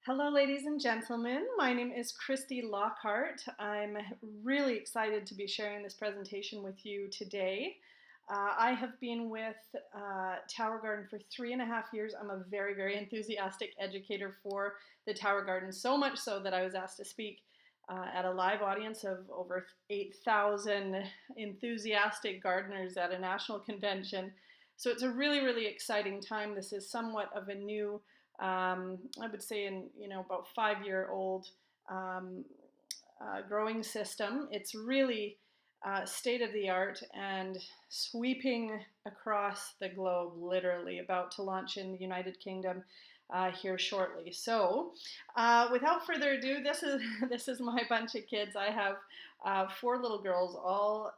Hello, ladies and gentlemen. My name is Christy Lockhart. I'm really excited to be sharing this presentation with you today. I have been with Tower Garden for 3.5 years. I'm a very, very enthusiastic educator for the Tower Garden, so much so that I was asked to speak at a live audience of over 8,000 enthusiastic gardeners at a national convention. So it's a really, really exciting time. This is somewhat of a new I would say in about 5 year old um, growing system. It's really state of the art and sweeping across the globe, literally about to launch in the United Kingdom here shortly. So, without further ado, this is my bunch of kids. I have four little girls, all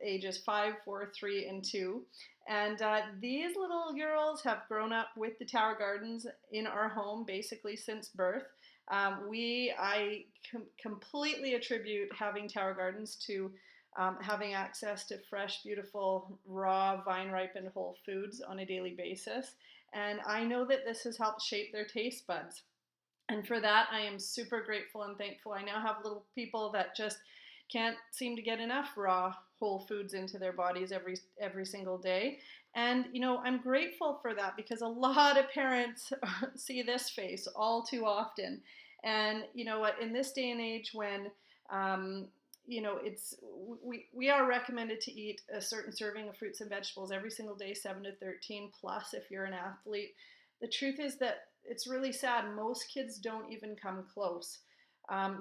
ages 5, 4, 3, and 2. And these little girls have grown up with the Tower Gardens in our home basically since birth. I completely attribute having Tower Gardens to having access to fresh, beautiful, raw, vine ripened whole foods on a daily basis. And I know that this has helped shape their taste buds. And for that, I am super grateful and thankful. I now have little people that just can't seem to get enough raw whole foods into their bodies every single day. And I'm grateful for that because a lot of parents see this face all too often. And you know what? In this day and age, when it's we are recommended to eat a certain serving of fruits and vegetables every single day, 7 to 13 plus if you're an athlete. The truth is that it's really sad. Most kids don't even come close,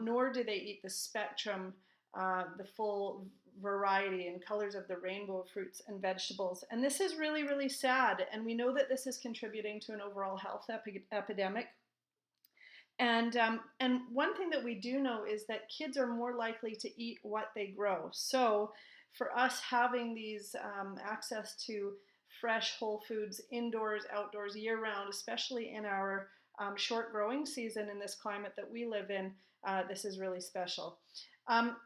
nor do they eat the spectrum, the full variety and colors of the rainbow of fruits and vegetables. And this is really, really sad. And we know that this is contributing to an overall health epidemic. And one thing that we do know is that kids are more likely to eat what they grow. So for us having these access to fresh whole foods indoors, outdoors, year round, especially in our short growing season in this climate that we live in, this is really special.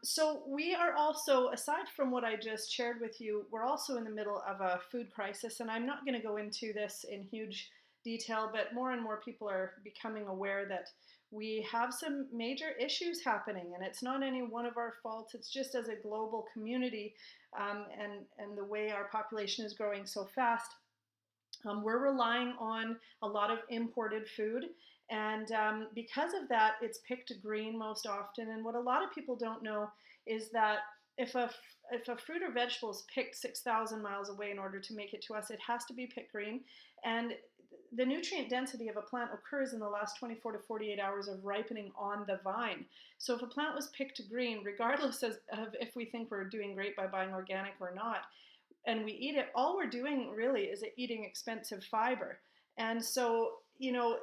So we are also, aside from what I just shared with you, we're also in the middle of a food crisis, and I'm not going to go into this in huge detail, but more and more people are becoming aware that we have some major issues happening, and it's not any one of our faults. It's just as a global community, and the way our population is growing so fast. We're relying on a lot of imported food, and because of that, it's picked green most often. And what a lot of people don't know is that if a if a fruit or vegetable is picked 6,000 miles away in order to make it to us, it has to be picked green. And the nutrient density of a plant occurs in the last 24 to 48 hours of ripening on the vine. So if a plant was picked green, regardless of if we think we're doing great by buying organic or not, and we eat it, all we're doing really is eating expensive fiber. And so,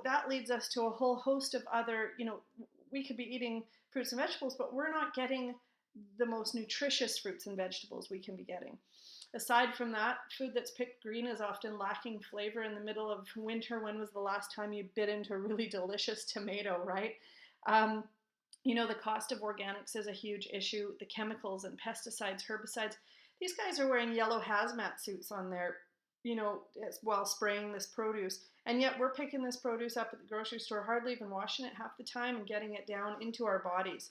that leads us to a whole host of other, we could be eating fruits and vegetables, but we're not getting the most nutritious fruits and vegetables we can be getting. Aside from that, food that's picked green is often lacking flavor in the middle of winter. When was the last time you bit into a really delicious tomato, right? Um, the cost of organics is a huge issue. The chemicals and pesticides, herbicides, these guys are wearing yellow hazmat suits on their, while spraying this produce. And yet we're picking this produce up at the grocery store, hardly even washing it half the time and getting it down into our bodies.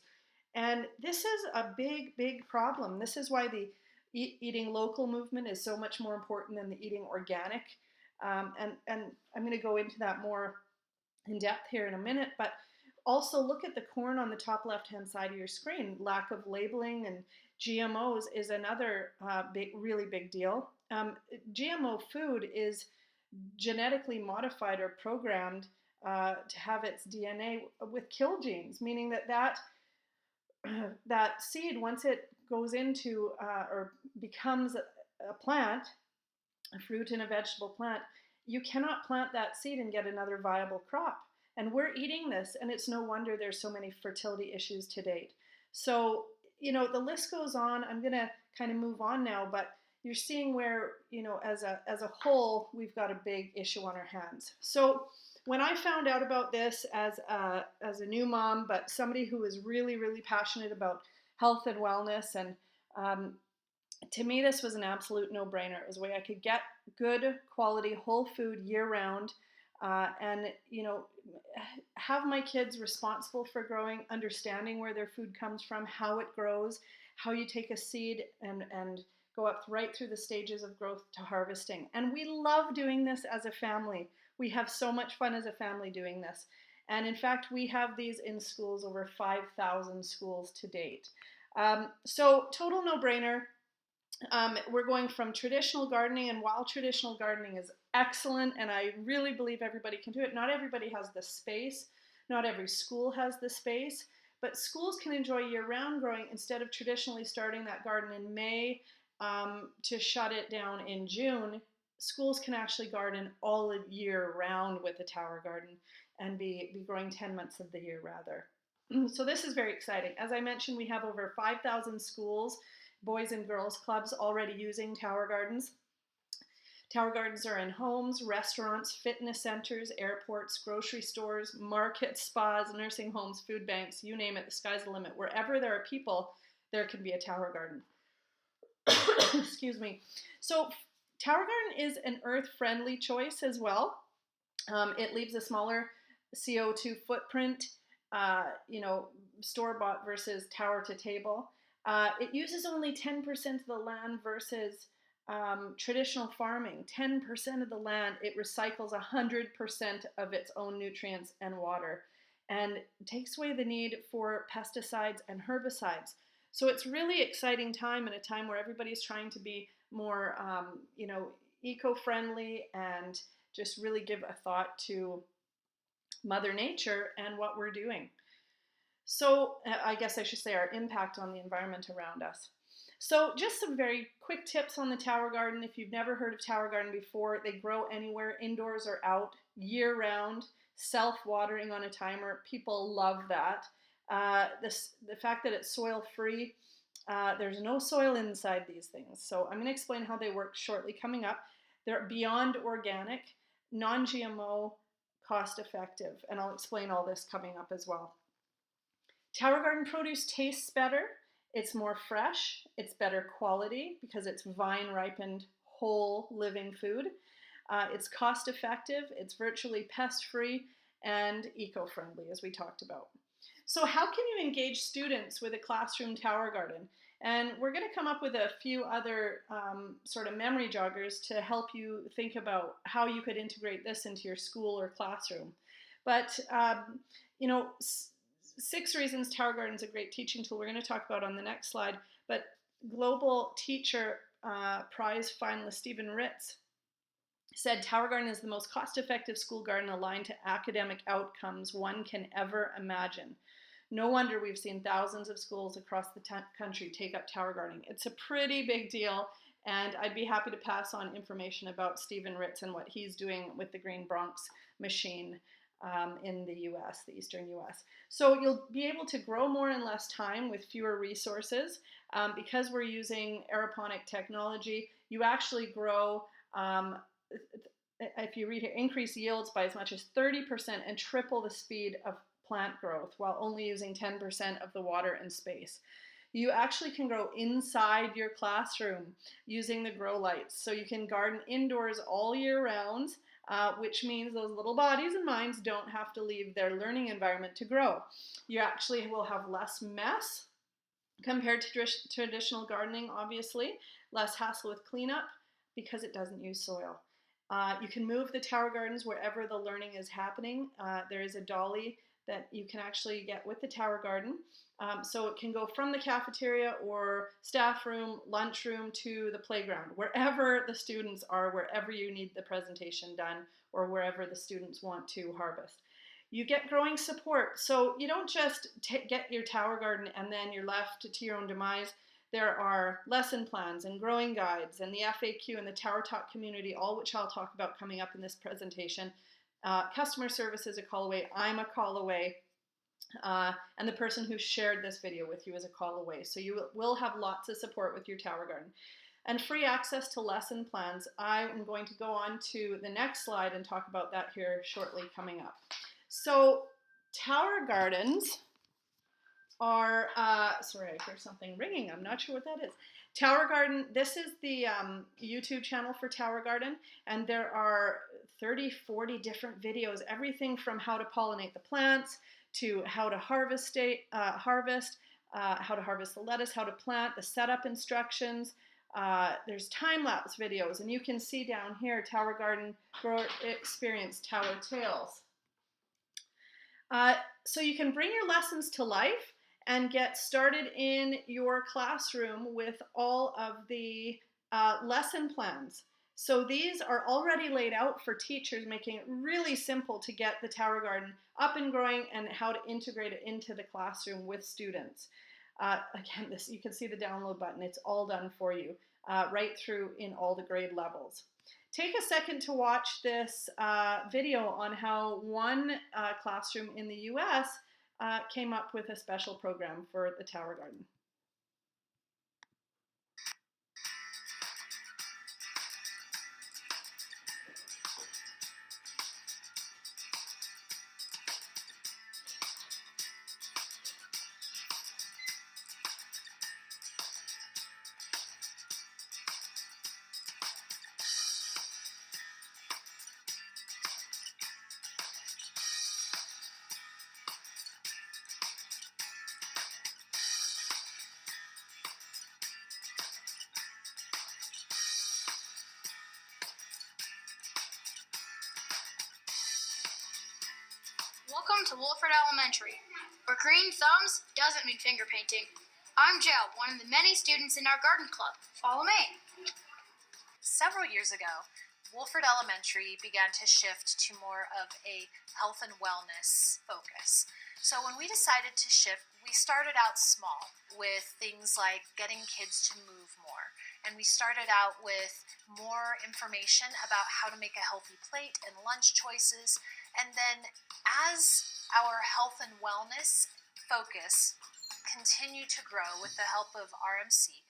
And this is a big, big problem. This is why the eating local movement is so much more important than the eating organic. And I'm going to go into that more in depth here in a minute, but also look at the corn on the top left hand side of your screen. Lack of labeling and GMOs is another really big deal. GMO food is genetically modified or programmed to have its DNA with kill genes, meaning that that seed, once it goes into or becomes a plant, a fruit and a vegetable plant, you cannot plant that seed and get another viable crop. And we're eating this, and it's no wonder there's so many fertility issues to date. So, the list goes on. I'm going to kind of move on now, but you're seeing where, as a whole, we've got a big issue on our hands. So when I found out about this as a new mom, but somebody who is really, really passionate about health and wellness, and to me, this was an absolute no-brainer. It was a way I could get good quality whole food year-round and have my kids responsible for growing, understanding where their food comes from, how it grows, how you take a seed and go up right through the stages of growth to harvesting. And we love doing this as a family. We have so much fun as a family doing this. And in fact, we have these in schools, over 5,000 schools to date. So total no-brainer. We're going from traditional gardening, and while traditional gardening is excellent, and I really believe everybody can do it, not everybody has the space, not every school has the space, but schools can enjoy year-round growing instead of traditionally starting that garden in May to shut it down in June. Schools can actually garden all year round with a tower garden and be growing 10 months of the year rather. So this is very exciting. As I mentioned, we have over 5,000 schools, boys and girls clubs already using tower gardens. Tower gardens are in homes, restaurants, fitness centers, airports, grocery stores, markets, spas, nursing homes, food banks, you name it, the sky's the limit. Wherever there are people, there can be a tower garden. Excuse me. So tower garden is an earth-friendly choice as well. It leaves a smaller CO2 footprint, store-bought versus tower to table. It uses only 10% of the land versus traditional farming. 10% of the land, it recycles 100% of its own nutrients and water, and takes away the need for pesticides and herbicides. So it's really exciting time, and a time where everybody's trying to be more, eco-friendly and just really give a thought to Mother Nature and what we're doing. So I guess I should say our impact on the environment around us. So just some very quick tips on the tower garden. If you've never heard of tower garden before, they grow anywhere, indoors or out, year round, self-watering on a timer. People love that. The fact that it's soil free, there's no soil inside these things. So I'm going to explain how they work shortly coming up. They're beyond organic, non-GMO, cost effective, and I'll explain all this coming up as well. Tower garden produce tastes better, it's more fresh, it's better quality because it's vine ripened whole living food. It's cost effective, it's virtually pest free and eco-friendly, as we talked about. So how can you engage students with a classroom tower garden? And we're going to come up with a few other sort of memory joggers to help you think about how you could integrate this into your school or classroom. But, 6 reasons tower garden is a great teaching tool we're going to talk about on the next slide. But Global Teacher Prize finalist Stephen Ritz said tower garden is the most cost-effective school garden aligned to academic outcomes one can ever imagine. No wonder we've seen thousands of schools across the country take up tower gardening. It's a pretty big deal, and I'd be happy to pass on information about Stephen Ritz and what he's doing with the Green Bronx machine in the US, the Eastern US. So you'll be able to grow more in less time with fewer resources. Because we're using aeroponic technology, you actually grow, if you read here, increase yields by as much as 30% and triple the speed of plant growth while only using 10% of the water and space. You actually can grow inside your classroom using the grow lights. So you can garden indoors all year round, which means those little bodies and minds don't have to leave their learning environment to grow. You actually will have less mess compared to traditional gardening, obviously, less hassle with cleanup because it doesn't use soil. You can move the tower gardens wherever the learning is happening. There is a dolly that you can actually get with the tower garden. So it can go from the cafeteria or staff room, lunchroom to the playground, wherever the students are, wherever you need the presentation done, or wherever the students want to harvest. You get growing support. So you don't just get your tower garden and then you're left to your own demise. There are lesson plans and growing guides and the FAQ and the Tower Talk community, all which I'll talk about coming up in this presentation. Customer service is a call away. I'm a call away. And the person who shared this video with you is a call away. So you will have lots of support with your tower garden. And free access to lesson plans. I am going to go on to the next slide and talk about that here shortly coming up. So tower gardens are, sorry, I hear something ringing. I'm not sure what that is. Tower Garden, this is the YouTube channel for Tower Garden, and there are 30, 40 different videos, everything from how to pollinate the plants to how to harvest, how to harvest the lettuce, how to plant, the setup instructions. There's time-lapse videos, and you can see down here, Tower Garden Grower Experience Tower Tales. So you can bring your lessons to life and get started in your classroom with all of the lesson plans. So these are already laid out for teachers, making it really simple to get the Tower Garden up and growing and how to integrate it into the classroom with students. Again, you can see the download button. It's all done for you right through in all the grade levels. Take a second to watch this video on how one classroom in the US came up with a special program for the Tower Garden. Welcome to Wolford Elementary, where green thumbs doesn't mean finger painting. I'm Joe, one of the many students in our garden club. Follow me. Several years ago, Wolford Elementary began to shift to more of a health and wellness focus. So when we decided to shift, we started out small with things like getting kids to move more. And we started out with more information about how to make a healthy plate and lunch choices. And then as our health and wellness focus continued to grow with the help of RMC,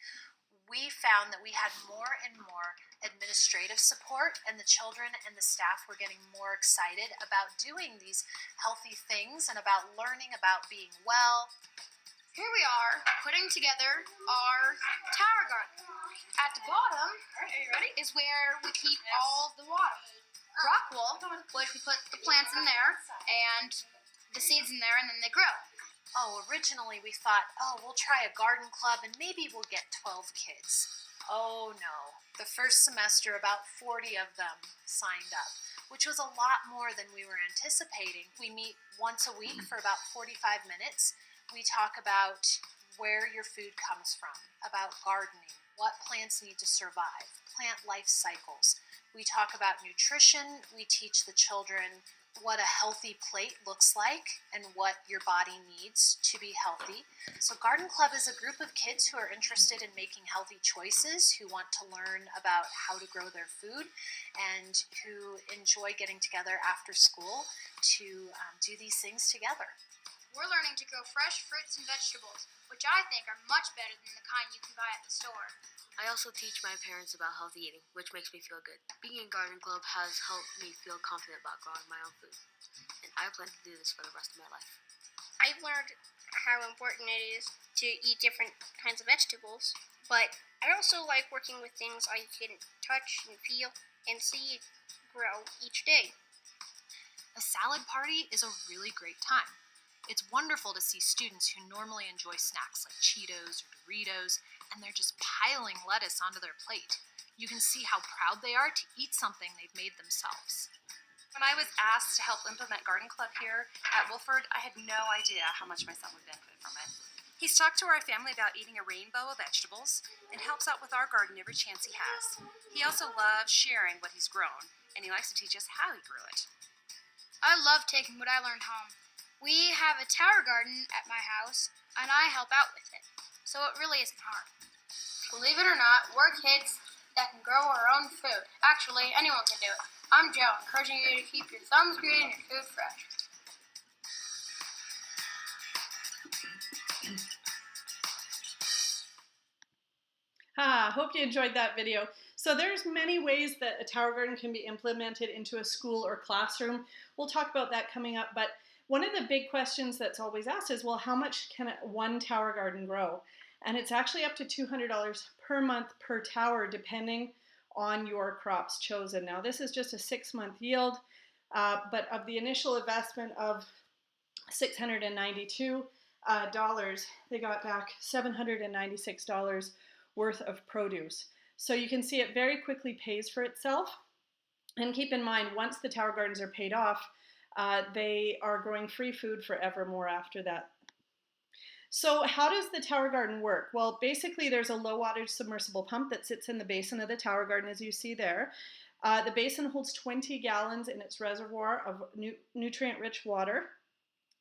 we found that we had more and more administrative support, and the children and the staff were getting more excited about doing these healthy things and about learning about being well. Here we are, putting together our tower garden. At the bottom is where we keep all of the water. Rock wool, which we put the plants in there and the seeds in there, and then they grow. Originally we thought, we'll try a garden club and maybe we'll get 12 kids. Oh no, the first semester about 40 of them signed up, which was a lot more than we were anticipating. We meet once a week for about 45 minutes. We talk about where your food comes from, about gardening, what plants need to survive, plant life cycles. We talk about nutrition. We teach the children what a healthy plate looks like and what your body needs to be healthy. So Garden Club is a group of kids who are interested in making healthy choices, who want to learn about how to grow their food, and who enjoy getting together after school to do these things together. We're learning to grow fresh fruits and vegetables, which I think are much better than the kind you can buy at the store. I also teach my parents about healthy eating, which makes me feel good. Being in Garden Club has helped me feel confident about growing my own food, and I plan to do this for the rest of my life. I've learned how important it is to eat different kinds of vegetables, but I also like working with things I can touch and feel and see grow each day. A salad party is a really great time. It's wonderful to see students who normally enjoy snacks like Cheetos or Doritos, and they're just piling lettuce onto their plate. You can see how proud they are to eat something they've made themselves. When I was asked to help implement Garden Club here at Wolford, I had no idea how much my son would benefit from it. He's talked to our family about eating a rainbow of vegetables and helps out with our garden every chance he has. He also loves sharing what he's grown, and he likes to teach us how he grew it. I love taking what I learned home. We have a tower garden at my house, and I help out with it, so it really isn't hard. Believe it or not, we're kids that can grow our own food. Actually, anyone can do it. I'm Joe, encouraging you to keep your thumbs green and your food fresh. Hope you enjoyed that video. So there's many ways that a tower garden can be implemented into a school or classroom. We'll talk about that coming up, but one of the big questions that's always asked is, well, how much can one tower garden grow? and it's actually up to $200 per month per tower, depending on your crops chosen. Now, this is just a 6-month yield, but of the initial investment of $692, they got back $796 worth of produce. So you can see it very quickly pays for itself. And keep in mind, once the tower gardens are paid off, they are growing free food forevermore after that. So how does the tower garden work? Well, basically there's a low water submersible pump that sits in the basin of the tower garden, as you see there. The basin holds 20 gallons in its reservoir of nutrient-rich water.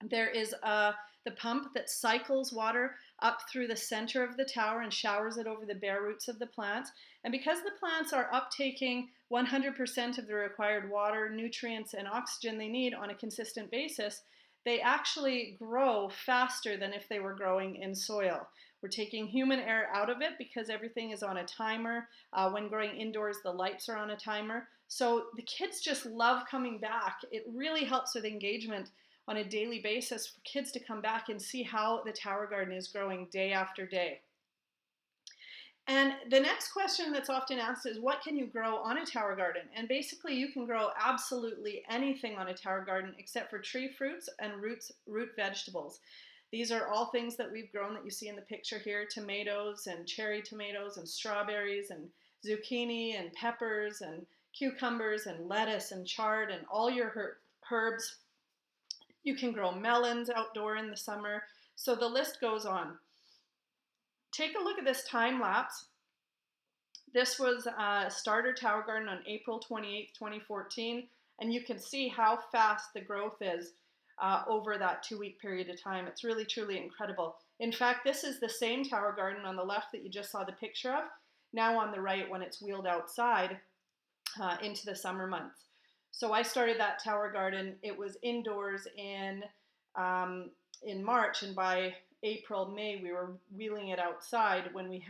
There is the pump that cycles water up through the center of the tower and showers it over the bare roots of the plants. And because the plants are uptaking 100% of the required water, nutrients, and oxygen they need on a consistent basis, they actually grow faster than if they were growing in soil. We're taking human error out of it because everything is on a timer. When growing indoors, the lights are on a timer. So the kids just love coming back. It really helps with engagement on a daily basis for kids to come back and see how the tower garden is growing day after day. And the next question that's often asked is, what can you grow on a tower garden? And basically you can grow absolutely anything on a tower garden except for tree fruits and root vegetables. These are all things that we've grown that you see in the picture here: tomatoes and cherry tomatoes and strawberries and zucchini and peppers and cucumbers and lettuce and chard and all your herbs. You can grow melons outdoor in the summer. So the list goes on. Take a look at this time lapse. This was a starter tower garden on April 28th, 2014, and you can see how fast the growth is over that 2-week period of time. It's really, truly incredible. In fact, this is the same tower garden on the left that you just saw the picture of, now on the right when it's wheeled outside into the summer months. So I started that tower garden. It was indoors in March, and by April, May, we were wheeling it outside when we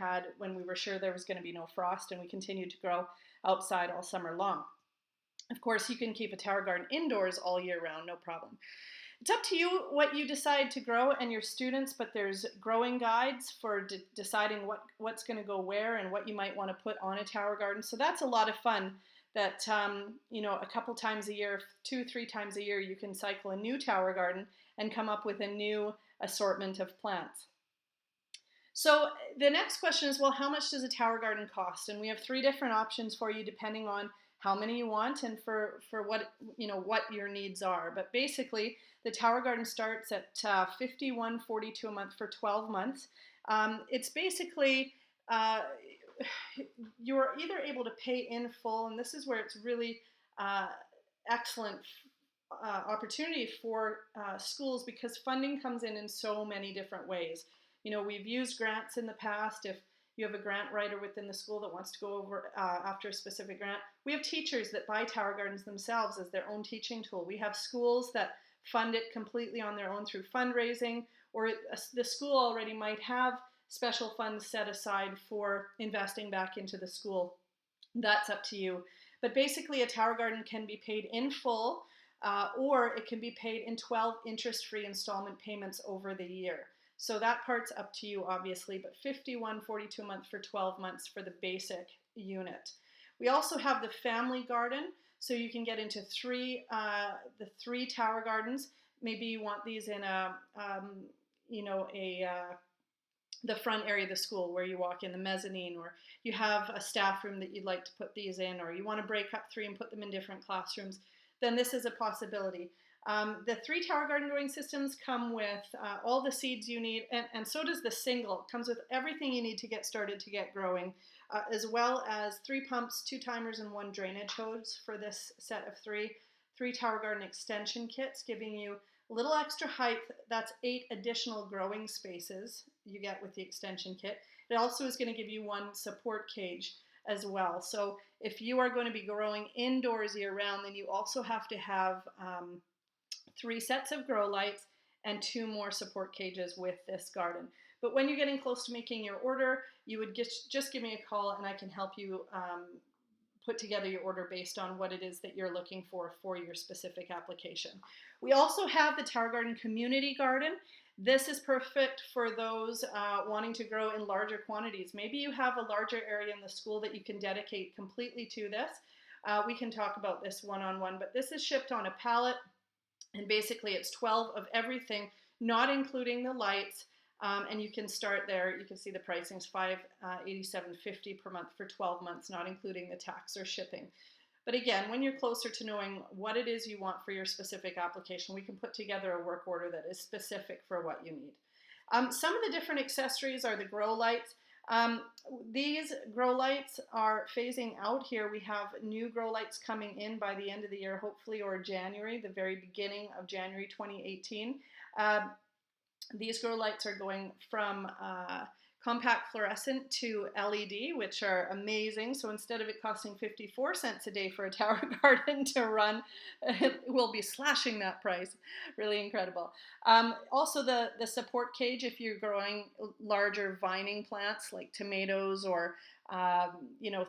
were sure there was going to be no frost, and we continued to grow outside all summer long. Of course, you can keep a tower garden indoors all year round, no problem. It's up to you what you decide to grow and your students, but there's growing guides for deciding what's going to go where and what you might want to put on a tower garden. So that's a lot of fun. That a couple times a year, 2-3 times a year, you can cycle a new tower garden and come up with a new assortment of plants. So the next question is, well, how much does a tower garden cost? And we have 3 different options for you depending on how many you want and for what your needs are. But basically, the tower garden starts at $51.42 a month for 12 months. It's basically you're either able to pay in full, and this is where it's really excellent opportunity for schools, because funding comes in so many different ways. We've used grants in the past. If you have a grant writer within the school that wants to go over after a specific grant, we have teachers that buy tower gardens themselves as their own teaching tool. We have schools that fund it completely on their own through fundraising, or the school already might have special funds set aside for investing back into the school. That's up to you. But basically, a tower garden can be paid in full, or it can be paid in 12 interest-free installment payments over the year. So that part's up to you, obviously, but $51.42 a month for 12 months for the basic unit. We also have the family garden, so you can get into the 3 tower gardens. Maybe you want these in the front area of the school where you walk in, the mezzanine, or you have a staff room that you'd like to put these in, or you want to break up 3 and put them in different classrooms, then this is a possibility. The 3 tower garden growing systems come with all the seeds you need, and so does the single. It comes with everything you need to get started to get growing, as well as 3 pumps, 2 timers, and 1 drainage hose for this set of 3 tower garden extension kits, giving you a little extra height. That's 8 additional growing spaces you get with the extension kit. It also is going to give you 1 support cage as well. So if you are going to be growing indoors year round, then you also have to have 3 sets of grow lights and 2 more support cages with this garden. But when you're getting close to making your order, you would just give me a call and I can help you put together your order based on what it is that you're looking for your specific application. We also have the Tower Garden Community Garden. This is perfect for those wanting to grow in larger quantities. Maybe you have a larger area in the school that you can dedicate completely to this. We can talk about this one-on-one, but this is shipped on a pallet, and basically it's 12 of everything, not including the lights, and you can start there. You can see the pricing is $587.50 per month for 12 months, not including the tax or shipping. But again, when you're closer to knowing what it is you want for your specific application, we can put together a work order that is specific for what you need. Some of the different accessories are the grow lights. These grow lights are phasing out here. We have new grow lights coming in by the end of the year, hopefully, or January, the very beginning of January 2018. These grow lights are going from compact fluorescent to LED, which are amazing. So instead of it costing 54 cents a day for a tower garden to run, we'll be slashing that price. Really incredible. Also the support cage, if you're growing larger vining plants like tomatoes or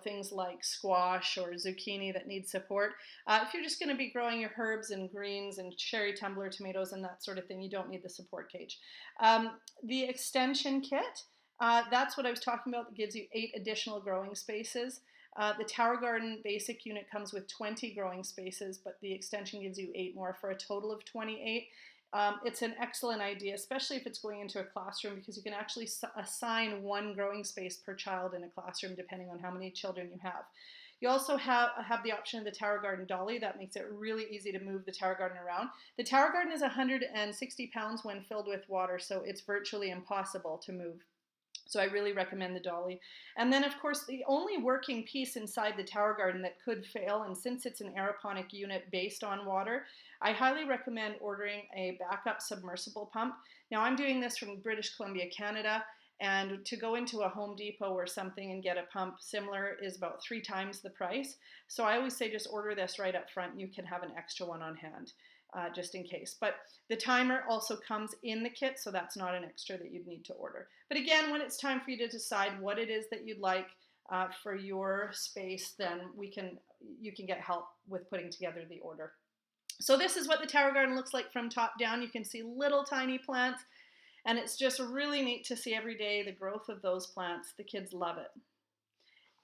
things like squash or zucchini that need support. If you're just going to be growing your herbs and greens and cherry tumbler tomatoes and that sort of thing, you don't need the support cage. The extension kit, that's what I was talking about. That gives you 8 additional growing spaces. The Tower Garden basic unit comes with 20 growing spaces, but the extension gives you 8 more for a total of 28. It's an excellent idea, especially if it's going into a classroom, because you can actually assign 1 growing space per child in a classroom, depending on how many children you have. You also have the option of the Tower Garden dolly. That makes it really easy to move the Tower Garden around. The Tower Garden is 160 pounds when filled with water, so it's virtually impossible to move. So I really recommend the dolly. And then, of course, the only working piece inside the Tower Garden that could fail, and since it's an aeroponic unit based on water, I highly recommend ordering a backup submersible pump. Now, I'm doing this from British Columbia, Canada, and to go into a Home Depot or something and get a pump similar is about 3 times the price. So I always say just order this right up front. You can have an extra one on hand. Just in case. But the timer also comes in the kit, so that's not an extra that you'd need to order. But again, when it's time for you to decide what it is that you'd like for your space, then you can get help with putting together the order. So this is what the Tower Garden looks like from top down. You can see little tiny plants, and it's just really neat to see every day the growth of those plants. The kids love it.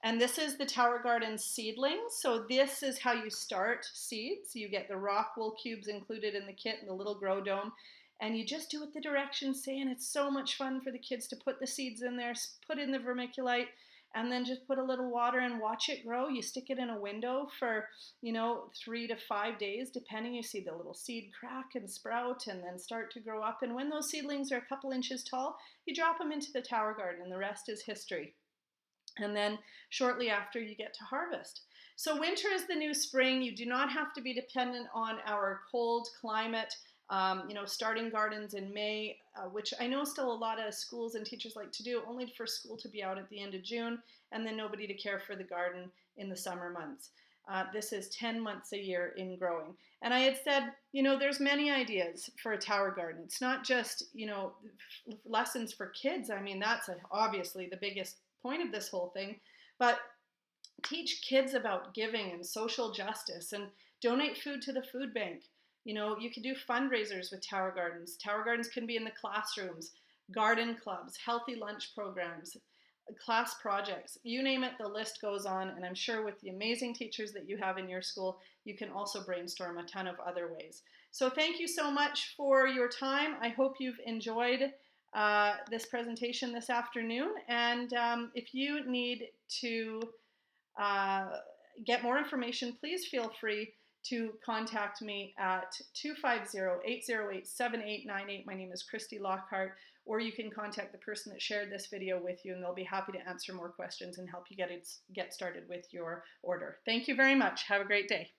And this is the Tower Garden seedlings. So this is how you start seeds. You get the rock wool cubes included in the kit and the little grow dome. And you just do what the directions say, and it's so much fun for the kids to put the seeds in there, put in the vermiculite, and then just put a little water and watch it grow. You stick it in a window for, 3 to 5 days, depending. You see the little seed crack and sprout and then start to grow up. And when those seedlings are a couple inches tall, you drop them into the Tower Garden, and the rest is history. And then shortly after, you get to harvest. So winter is the new spring. You do not have to be dependent on our cold climate. Starting gardens in May, which I know still a lot of schools and teachers like to do, only for school to be out at the end of June, and then nobody to care for the garden in the summer months. This is 10 months a year in growing. And I had said, there's many ideas for a tower garden. It's not just, lessons for kids. I mean, that's obviously the biggest point of this whole thing, but teach kids about giving and social justice and donate food to the food bank. You can do fundraisers with tower gardens. Tower gardens can be in the classrooms, garden clubs, healthy lunch programs, class projects, you name it, the list goes on. And I'm sure with the amazing teachers that you have in your school, you can also brainstorm a ton of other ways. So thank you so much for your time. I hope you've enjoyed this presentation this afternoon. And if you need to get more information, please feel free to contact me at 250-808-7898. My name is Christy Lockhart, or you can contact the person that shared this video with you, and they'll be happy to answer more questions and help you get started with your order. Thank you very much. Have a great day.